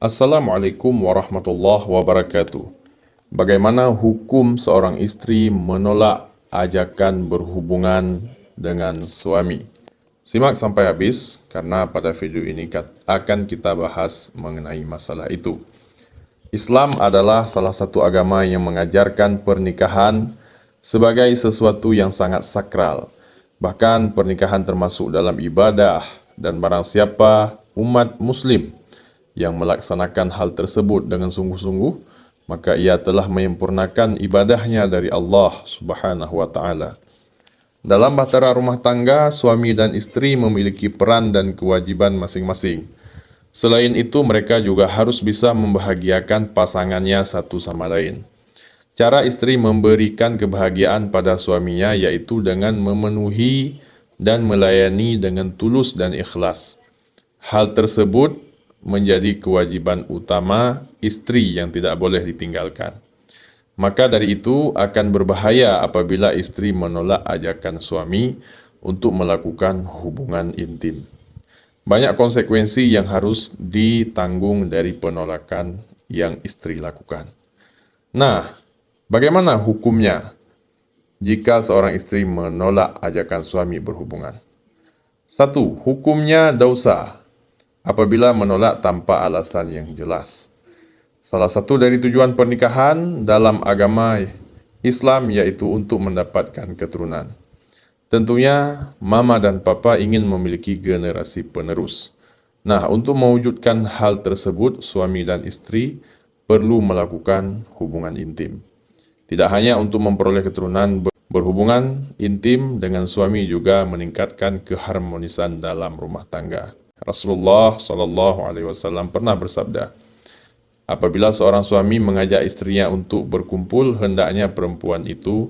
Assalamualaikum warahmatullahi wabarakatuh. Bagaimana hukum seorang istri menolak ajakan berhubungan dengan suami? Simak sampai habis karena pada video ini akan kita bahas mengenai masalah itu. Islam adalah salah satu agama yang mengajarkan pernikahan sebagai sesuatu yang sangat sakral. Bahkan pernikahan termasuk dalam ibadah dan barang siapa umat muslim yang melaksanakan hal tersebut dengan sungguh-sungguh, maka ia telah menyempurnakan ibadahnya dari Allah Subhanahu wa taala. Dalam bahtera rumah tangga, suami dan istri memiliki peran dan kewajiban masing-masing. Selain itu, mereka juga harus bisa membahagiakan pasangannya satu sama lain. Cara istri memberikan kebahagiaan pada suaminya yaitu dengan memenuhi dan melayani dengan tulus dan ikhlas. Hal tersebut menjadi kewajiban utama istri yang tidak boleh ditinggalkan. Maka dari itu akan berbahaya apabila istri menolak ajakan suami untuk melakukan hubungan intim. Banyak konsekuensi yang harus ditanggung dari penolakan yang istri lakukan. Nah, bagaimana hukumnya jika seorang istri menolak ajakan suami berhubungan? 1. Hukumnya dosa apabila menolak tanpa alasan yang jelas. Salah satu dari tujuan pernikahan dalam agama Islam yaitu untuk mendapatkan keturunan. Tentunya mama dan papa ingin memiliki generasi penerus. Nah, untuk mewujudkan hal tersebut, suami dan istri perlu melakukan hubungan intim. Tidak hanya untuk memperoleh keturunan, berhubungan intim dengan suami juga meningkatkan keharmonisan dalam rumah tangga. Rasulullah SAW pernah bersabda, apabila seorang suami mengajak istrinya untuk berkumpul, hendaknya perempuan itu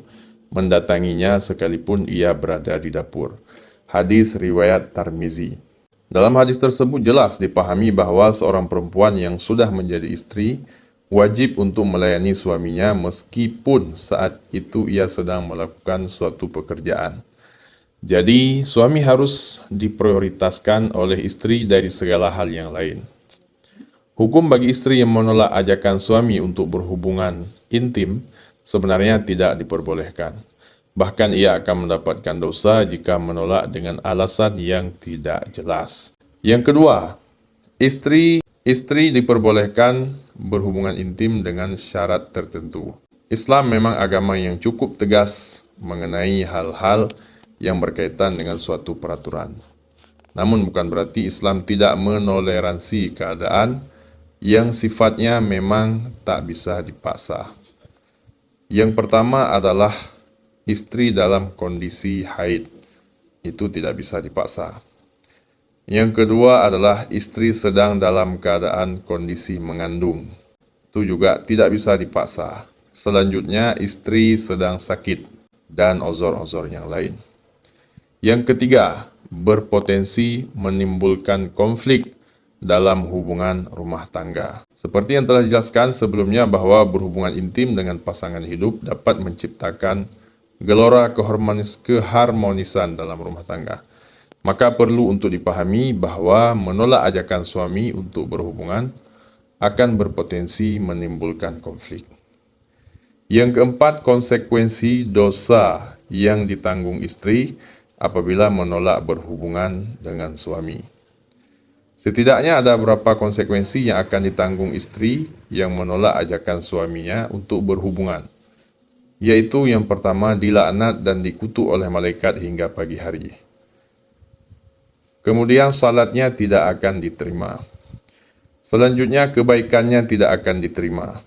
mendatanginya sekalipun ia berada di dapur. Hadis riwayat Tirmizi. Dalam hadis tersebut jelas dipahami bahwa seorang perempuan yang sudah menjadi istri wajib untuk melayani suaminya meskipun saat itu ia sedang melakukan suatu pekerjaan. Jadi, suami harus diprioritaskan oleh istri dari segala hal yang lain. Hukum bagi istri yang menolak ajakan suami untuk berhubungan intim sebenarnya tidak diperbolehkan. Bahkan ia akan mendapatkan dosa jika menolak dengan alasan yang tidak jelas. Yang kedua, istri diperbolehkan berhubungan intim dengan syarat tertentu. Islam memang agama yang cukup tegas mengenai hal-hal yang berkaitan dengan suatu peraturan. Namun bukan berarti Islam tidak menoleransi keadaan yang sifatnya memang tak bisa dipaksa. Yang pertama adalah istri dalam kondisi haid. Itu tidak bisa dipaksa. Yang kedua adalah istri sedang dalam keadaan kondisi mengandung. Itu juga tidak bisa dipaksa. Selanjutnya, istri sedang sakit dan uzur-uzur yang lain. Yang ketiga, berpotensi menimbulkan konflik dalam hubungan rumah tangga. Seperti yang telah dijelaskan sebelumnya bahwa berhubungan intim dengan pasangan hidup dapat menciptakan gelora keharmonisan dalam rumah tangga. Maka perlu untuk dipahami bahwa menolak ajakan suami untuk berhubungan akan berpotensi menimbulkan konflik. Yang keempat, konsekuensi dosa yang ditanggung istri apabila menolak berhubungan dengan suami. Setidaknya ada beberapa konsekuensi yang akan ditanggung istri yang menolak ajakan suaminya untuk berhubungan. Yaitu yang pertama, dilaknat dan dikutuk oleh malaikat hingga pagi hari. Kemudian salatnya tidak akan diterima. Selanjutnya kebaikannya tidak akan diterima.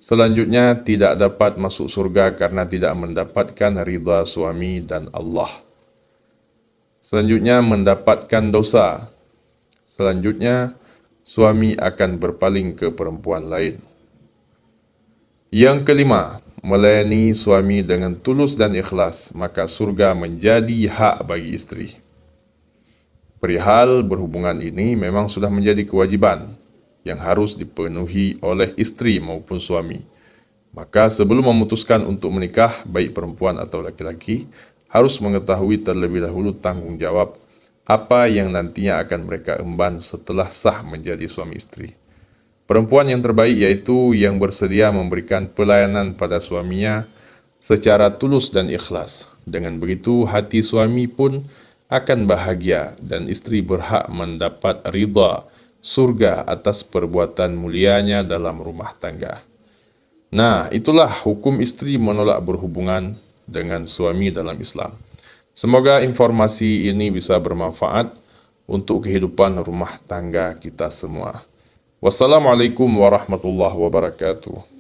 Selanjutnya, tidak dapat masuk surga karena tidak mendapatkan ridha suami dan Allah. Selanjutnya, mendapatkan dosa. Selanjutnya, suami akan berpaling ke perempuan lain. Yang kelima, melayani suami dengan tulus dan ikhlas, maka surga menjadi hak bagi istri. Perihal berhubungan ini memang sudah menjadi kewajiban yang harus dipenuhi oleh istri maupun suami. Maka sebelum memutuskan untuk menikah, baik perempuan atau laki-laki, harus mengetahui terlebih dahulu tanggung jawab apa yang nantinya akan mereka emban setelah sah menjadi suami istri. Perempuan yang terbaik yaitu yang bersedia memberikan pelayanan pada suaminya secara tulus dan ikhlas. Dengan begitu, hati suami pun akan bahagia dan istri berhak mendapat ridha surga atas perbuatan mulianya dalam rumah tangga. Nah, itulah hukum istri menolak berhubungan dengan suami dalam Islam. Semoga informasi ini bisa bermanfaat untuk kehidupan rumah tangga kita semua. Wassalamualaikum warahmatullahi wabarakatuh.